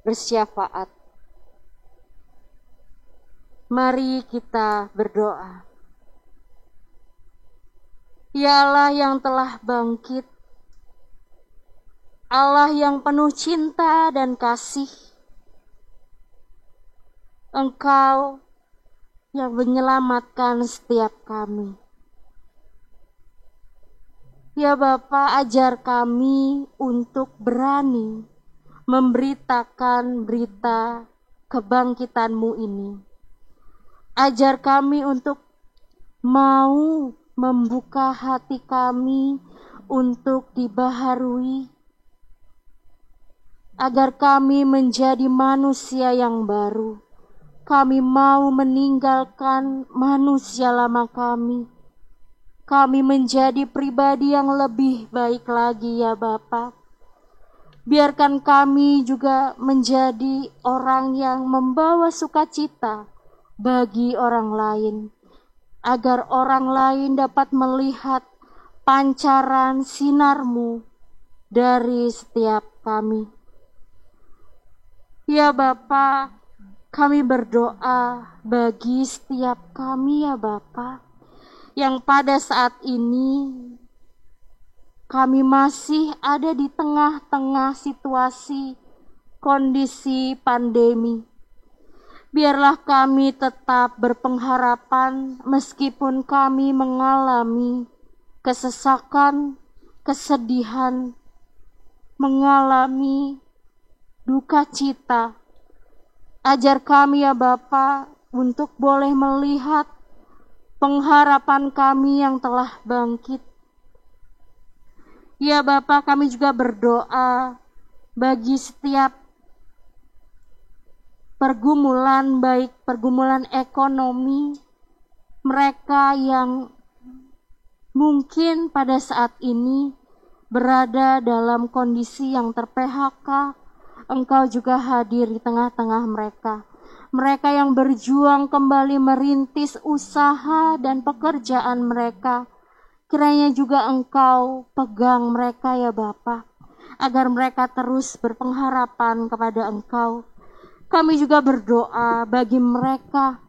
Bersyafaat. Mari kita berdoa. Ya Allah yang telah bangkit, Allah yang penuh cinta dan kasih, Engkau yang menyelamatkan setiap kami. Ya Bapa, ajar kami untuk berani memberitakan berita kebangkitan-Mu ini. Ajar kami untuk mau membuka hati kami untuk dibaharui, agar kami menjadi manusia yang baru. Kami mau meninggalkan manusia lama kami. Kami menjadi pribadi yang lebih baik lagi ya Bapa. Biarkan kami juga menjadi orang yang membawa sukacita bagi orang lain, agar orang lain dapat melihat pancaran sinar-Mu dari setiap kami. Ya Bapa, kami berdoa bagi setiap kami ya Bapa, yang pada saat ini kami masih ada di tengah-tengah situasi kondisi pandemi. Biarlah kami tetap berpengharapan meskipun kami mengalami kesesakan, kesedihan, mengalami duka cita. Ajar kami ya Bapa untuk boleh melihat pengharapan kami yang telah bangkit. Ya Bapa, kami juga berdoa bagi setiap pergumulan, baik pergumulan ekonomi, mereka yang mungkin pada saat ini berada dalam kondisi yang ter-PHK, Engkau juga hadir di tengah-tengah mereka. Mereka yang berjuang kembali merintis usaha dan pekerjaan mereka, kiranya juga Engkau pegang mereka ya Bapa, agar mereka terus berpengharapan kepada Engkau. Kami juga berdoa bagi mereka,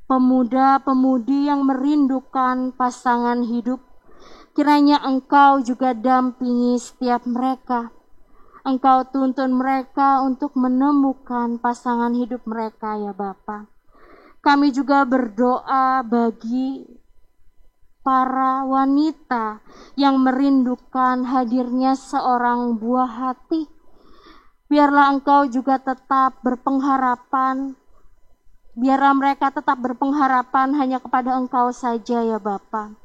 pemuda-pemudi yang merindukan pasangan hidup. Kiranya Engkau juga dampingi setiap mereka. Engkau tuntun mereka untuk menemukan pasangan hidup mereka ya Bapa. Kami juga berdoa bagi para wanita yang merindukan hadirnya seorang buah hati. Biarlah Engkau juga tetap berpengharapan, biarlah mereka tetap berpengharapan hanya kepada Engkau saja ya Bapa.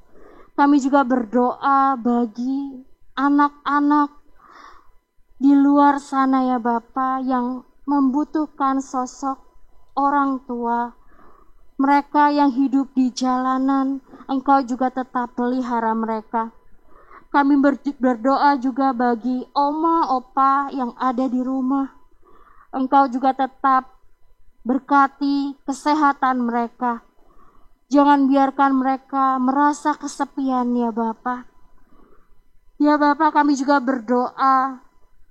Kami juga berdoa bagi anak-anak di luar sana ya Bapa yang membutuhkan sosok orang tua. Mereka yang hidup di jalanan, Engkau juga tetap pelihara mereka. Kami berdoa juga bagi oma, opa yang ada di rumah. Engkau juga tetap berkati kesehatan mereka. Jangan biarkan mereka merasa kesepian ya Bapa. Ya Bapa, kami juga berdoa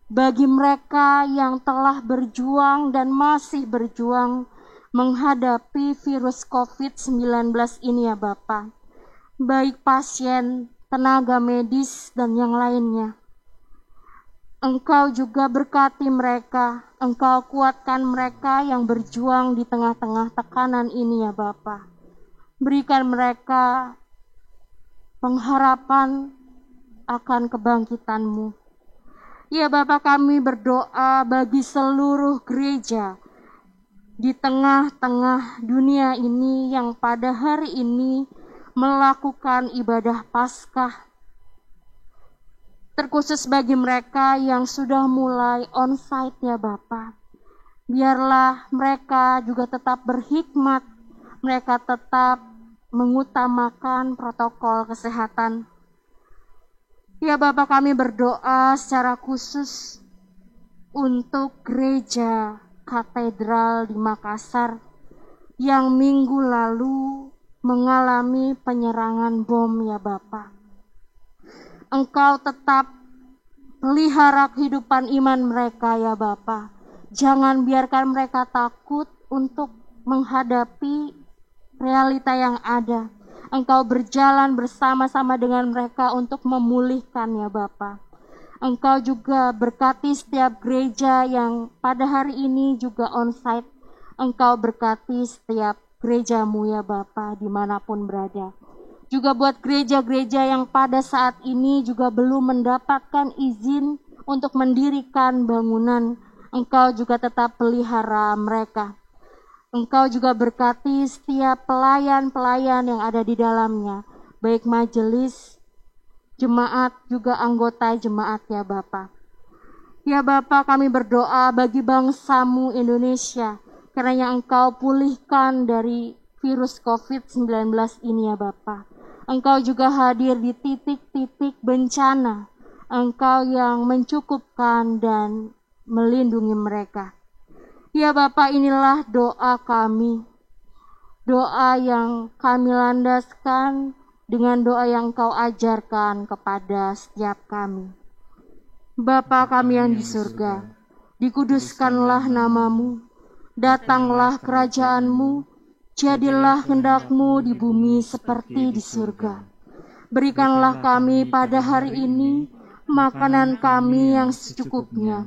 bagi mereka yang telah berjuang dan masih berjuang menghadapi virus COVID-19 ini ya Bapa. Baik pasien, tenaga medis, dan yang lainnya. Engkau juga berkati mereka, Engkau kuatkan mereka yang berjuang di tengah-tengah tekanan ini ya Bapa. Berikan mereka pengharapan akan kebangkitan-Mu. Ya Bapa, kami berdoa bagi seluruh gereja di tengah-tengah dunia ini yang pada hari ini melakukan ibadah Paskah. Terkhusus bagi mereka yang sudah mulai on-site ya Bapa. Biarlah mereka juga tetap berhikmat, mereka tetap mengutamakan protokol kesehatan. Ya Bapa, kami berdoa secara khusus untuk gereja katedral di Makassar yang minggu lalu mengalami penyerangan bom ya Bapa. Engkau tetap pelihara kehidupan iman mereka ya Bapa. Jangan biarkan mereka takut untuk menghadapi realita yang ada. Engkau berjalan bersama-sama dengan mereka untuk memulihkan ya Bapa. Engkau juga berkati setiap gereja yang pada hari ini juga on-site. Engkau berkati setiap gereja-Mu ya Bapa dimanapun berada. Juga buat gereja-gereja yang pada saat ini juga belum mendapatkan izin untuk mendirikan bangunan, Engkau juga tetap pelihara mereka. Engkau juga berkati setiap pelayan-pelayan yang ada di dalamnya, baik majelis, jemaat, juga anggota jemaat ya Bapa. Ya Bapa, kami berdoa bagi bangsa-Mu Indonesia, kiranya Engkau pulihkan dari virus COVID-19 ini ya Bapa. Engkau juga hadir di titik-titik bencana. Engkau yang mencukupkan dan melindungi mereka. Ya Bapa, inilah doa kami. Doa yang kami landaskan dengan doa yang Engkau ajarkan kepada setiap kami. Bapa kami yang di surga, dikuduskanlah nama-Mu. Datanglah kerajaan-Mu, jadilah kehendak-Mu di bumi seperti di surga. Berikanlah kami pada hari ini makanan kami yang secukupnya,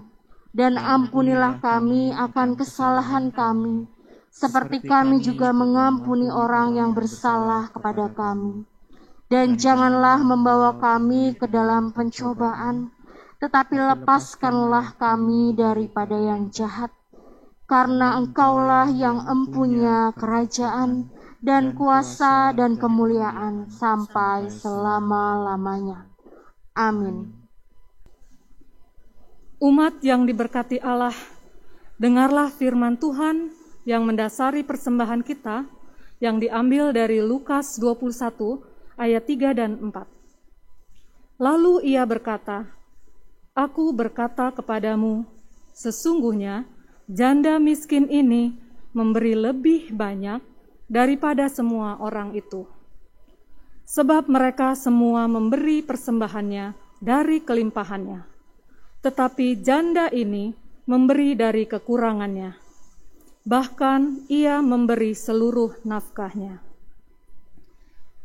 dan ampunilah kami akan kesalahan kami, seperti kami juga mengampuni orang yang bersalah kepada kami. Dan janganlah membawa kami ke dalam pencobaan, tetapi lepaskanlah kami daripada yang jahat. Karena Engkaulah yang empunya kerajaan dan kuasa dan kemuliaan sampai selama-lamanya. Amin. Umat yang diberkati Allah, dengarlah firman Tuhan yang mendasari persembahan kita yang diambil dari Lukas 21 ayat 3 dan 4. Lalu ia berkata, "Aku berkata kepadamu, sesungguhnya janda miskin ini memberi lebih banyak daripada semua orang itu. Sebab mereka semua memberi persembahannya dari kelimpahannya. Tetapi janda ini memberi dari kekurangannya. Bahkan ia memberi seluruh nafkahnya."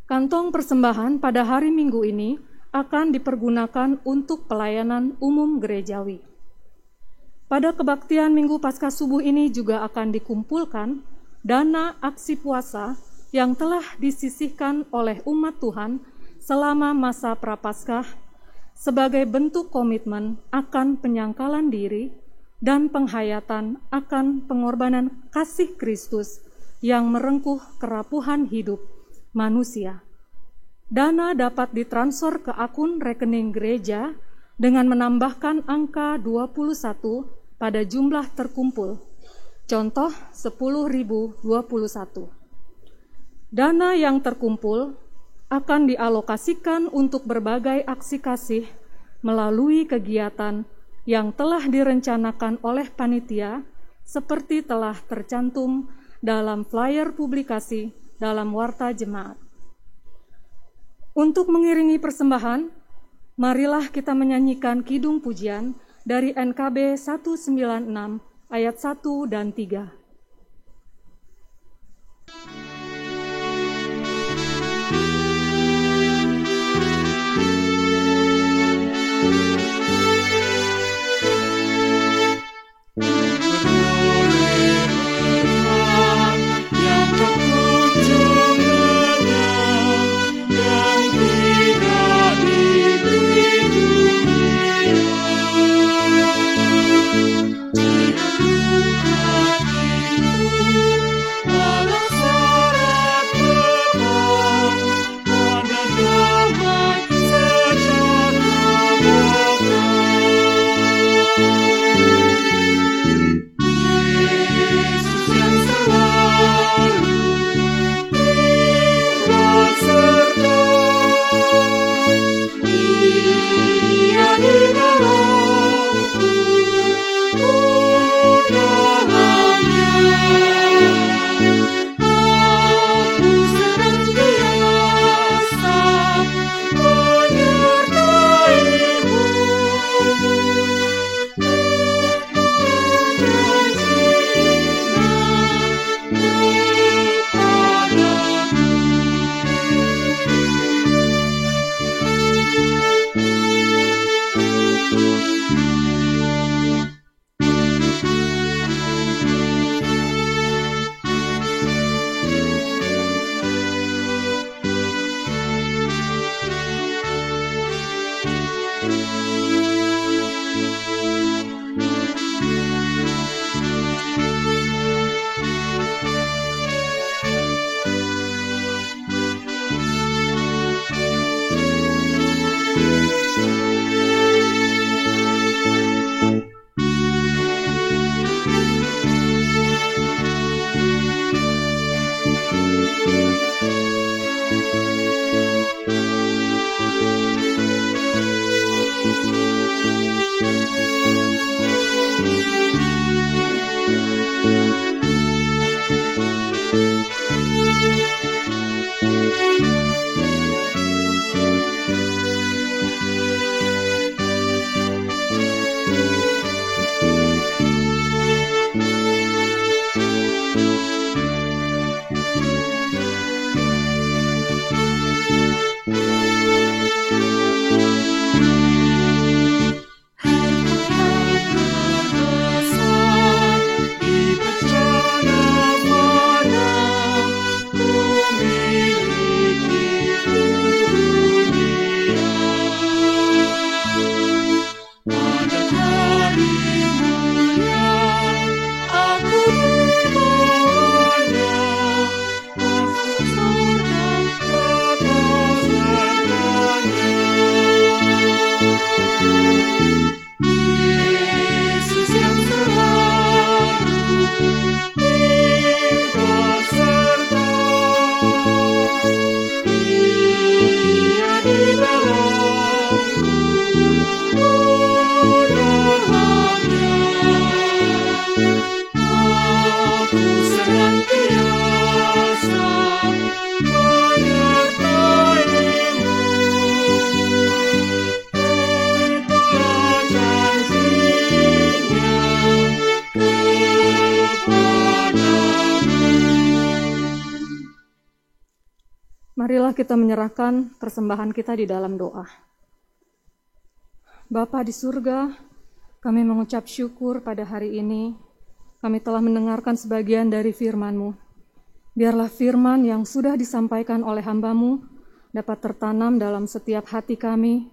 Kantong persembahan pada hari Minggu ini akan dipergunakan untuk pelayanan umum gerejawi. Pada kebaktian Minggu Paskah Subuh ini juga akan dikumpulkan dana aksi puasa yang telah disisihkan oleh umat Tuhan selama masa Prapaskah sebagai bentuk komitmen akan penyangkalan diri dan penghayatan akan pengorbanan kasih Kristus yang merengkuh kerapuhan hidup manusia. Dana dapat ditransfer ke akun rekening gereja dengan menambahkan angka 21 pada jumlah terkumpul. Contoh 10.021. Dana yang terkumpul akan dialokasikan untuk berbagai aksi kasih melalui kegiatan yang telah direncanakan oleh panitia seperti telah tercantum dalam flyer publikasi dalam Warta Jemaat. Untuk mengiringi persembahan, marilah kita menyanyikan kidung pujian dari NKB 196 ayat 1 dan 3. Marilah kita menyerahkan persembahan kita di dalam doa. Bapa di surga, kami mengucap syukur pada hari ini. Kami telah mendengarkan sebagian dari firman-Mu. Biarlah firman yang sudah disampaikan oleh hamba-Mu dapat tertanam dalam setiap hati kami,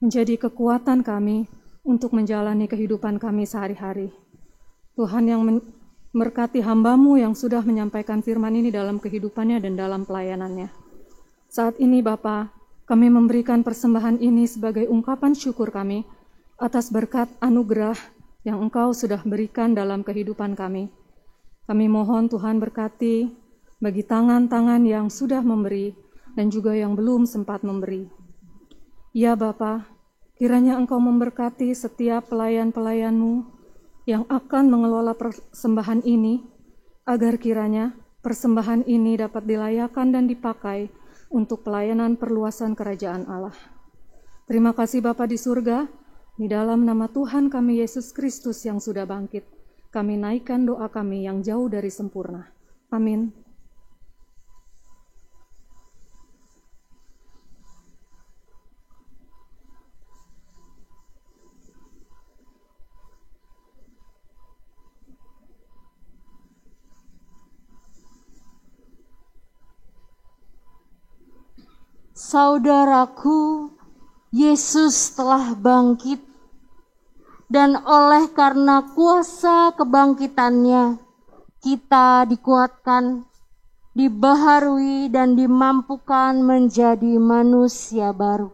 menjadi kekuatan kami untuk menjalani kehidupan kami sehari-hari. Tuhan yang memberkati hamba-Mu yang sudah menyampaikan firman ini dalam kehidupannya dan dalam pelayanannya. Saat ini Bapa, kami memberikan persembahan ini sebagai ungkapan syukur kami atas berkat anugerah yang Engkau sudah berikan dalam kehidupan kami. Kami mohon Tuhan berkati bagi tangan-tangan yang sudah memberi dan juga yang belum sempat memberi. Ya Bapa, kiranya Engkau memberkati setiap pelayan-pelayan-Mu yang akan mengelola persembahan ini, agar kiranya persembahan ini dapat dilayakan dan dipakai untuk pelayanan perluasan kerajaan Allah. Terima kasih Bapa di surga, di dalam nama Tuhan kami Yesus Kristus yang sudah bangkit, kami naikkan doa kami yang jauh dari sempurna. Amin. Saudaraku, Yesus telah bangkit, dan oleh karena kuasa kebangkitannya, kita dikuatkan, dibaharui, dan dimampukan menjadi manusia baru.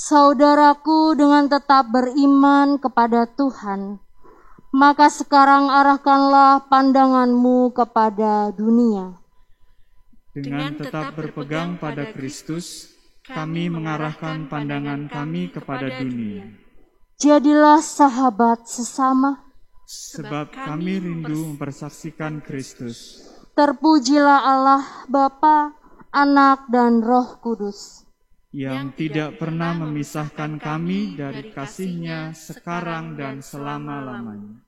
Saudaraku, dengan tetap beriman kepada Tuhan, maka sekarang arahkanlah pandanganmu kepada dunia. Dengan tetap berpegang pada Kristus, kami mengarahkan pandangan kami kepada dunia. Jadilah sahabat sesama. Sebab kami rindu mempersaksikan Kristus. Terpujilah Allah Bapa, Anak, dan Roh Kudus, yang tidak pernah memisahkan kami dari kasih-Nya sekarang dan selama-lamanya.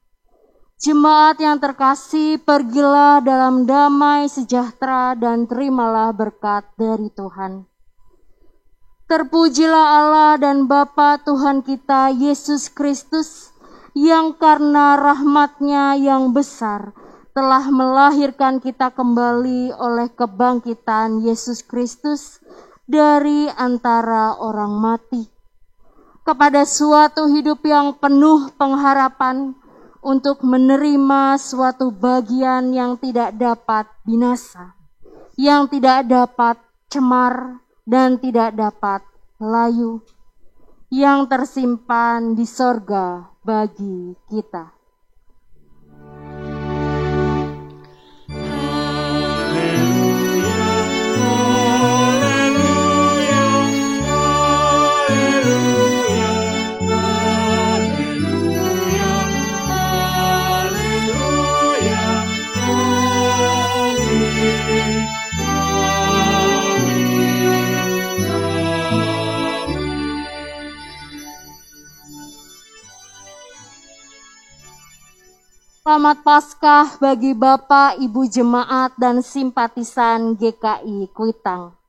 Jemaat yang terkasih, pergilah dalam damai sejahtera dan terimalah berkat dari Tuhan. Terpujilah Allah dan Bapa Tuhan kita Yesus Kristus, yang karena rahmat-Nya yang besar telah melahirkan kita kembali oleh kebangkitan Yesus Kristus dari antara orang mati, kepada suatu hidup yang penuh pengharapan untuk menerima suatu bagian yang tidak dapat binasa, yang tidak dapat cemar dan tidak dapat layu, yang tersimpan di sorga bagi kita. Selamat Paskah bagi Bapak, Ibu Jemaat, dan simpatisan GKI Kuitang.